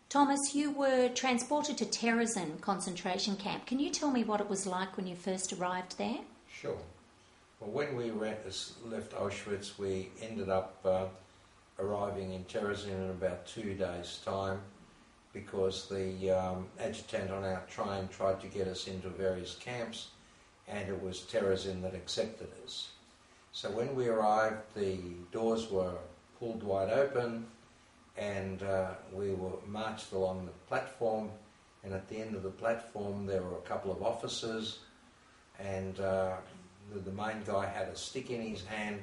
Thomas, you were transported to Terezin Concentration Camp. Can you tell me what it was like when you first arrived there? Sure. Well, when we left Auschwitz, we ended up arriving in Terezin in about 2 days' time, because the adjutant on our train tried to get us into various camps, and it was Terezin that accepted us. So when we arrived, the doors were pulled wide open, and we were marched along the platform, and at the end of the platform there were a couple of officers, and the main guy had a stick in his hand,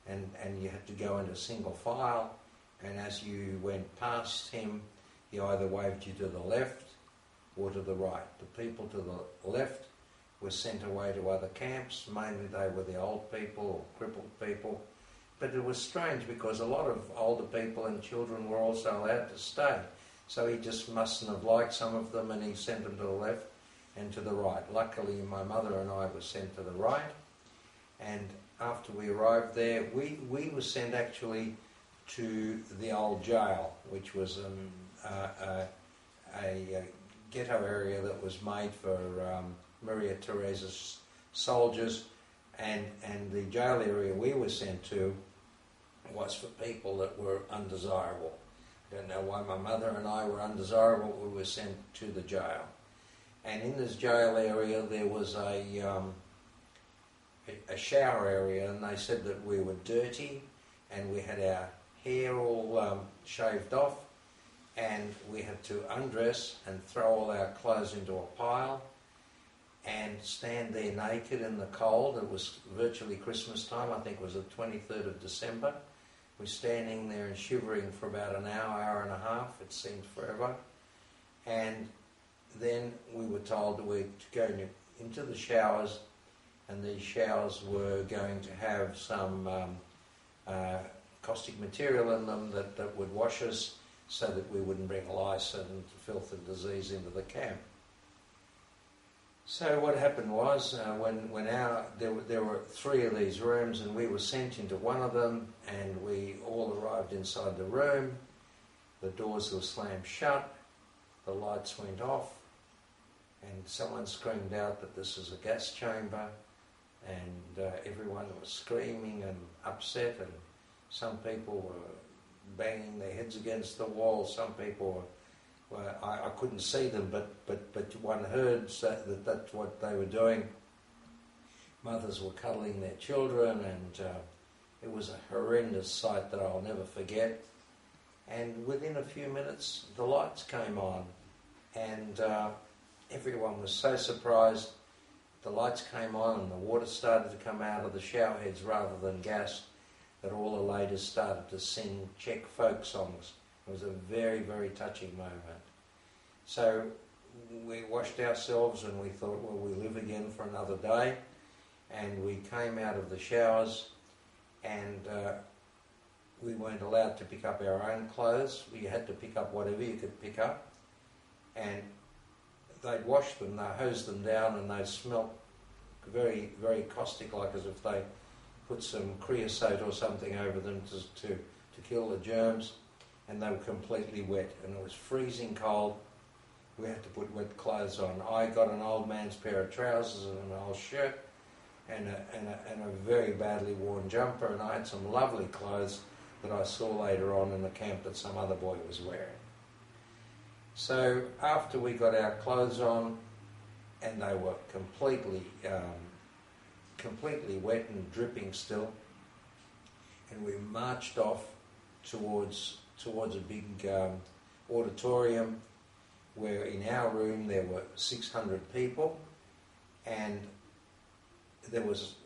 and you had to go into single file, and as you went past him, he either waved you to the left or to the right. The people to the left were sent away to other camps. Mainly they were the old people or crippled people. But it was strange because a lot of older people and children were also allowed to stay. So he just mustn't have liked some of them, and he sent them to the left and to the right. Luckily, my mother and I were sent to the right. And after we arrived there, we were sent actually to the old jail, which was a ghetto area that was made for Maria Theresa's soldiers, and the jail area we were sent to was for people that were undesirable. I don't know why my mother and I were undesirable, we were sent to the jail. And in this jail area there was a shower area, and they said that we were dirty, and we had our hair all shaved off, and we had to undress and throw all our clothes into a pile and stand there naked in the cold. It was virtually Christmas time, I think it was the 23rd of December. We're standing there and shivering for about an hour, hour and a half, it seemed forever. And then we were told that we were to go into the showers, and these showers were going to have some caustic material in them that would wash us so that we wouldn't bring lice and filth and disease into the camp. So what happened was, there were 3 of these rooms, and we were sent into one of them, and we all arrived inside the room. The doors were slammed shut, the lights went off, and someone screamed out that this is a gas chamber, and everyone was screaming and upset, and some people were banging their heads against the wall, some people were, I couldn't see them, but one heard that that's what they were doing. Mothers were cuddling their children, and it was a horrendous sight that I'll never forget. And within a few minutes, the lights came on, and everyone was so surprised. The lights came on, and the water started to come out of the shower heads rather than gas, that all the ladies started to sing Czech folk songs. It was a very, very touching moment. So we washed ourselves, and we thought, well, we'll live again for another day. And we came out of the showers, and we weren't allowed to pick up our own clothes. We had to pick up whatever you could pick up. And they'd washed them, they hosed them down, and they smelt very, very caustic, like as if they put some creosote or something over them to kill the germs, and they were completely wet, and it was freezing cold. We had to put wet clothes on. I got an old man's pair of trousers and an old shirt and a very badly worn jumper, and I had some lovely clothes that I saw later on in the camp that some other boy was wearing. So after we got our clothes on, and they were completely wet and dripping still, and we marched off towards a big auditorium, where in our room there were 600 people, and there was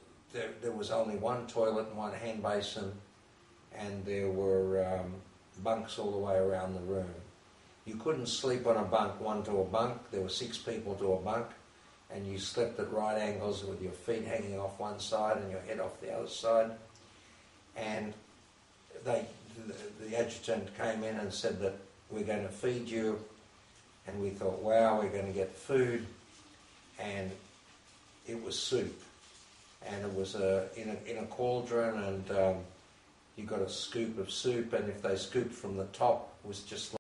only one toilet and one hand basin, and there were bunks all the way around the room. You couldn't sleep on a bunk, one to a bunk. There were 6 people to a bunk, and you slept at right angles with your feet hanging off one side and your head off the other side. And the adjutant came in and said that we're going to feed you, and we thought, wow, we're going to get food, and it was soup, and it was in a cauldron, and you got a scoop of soup, and if they scooped from the top, it was just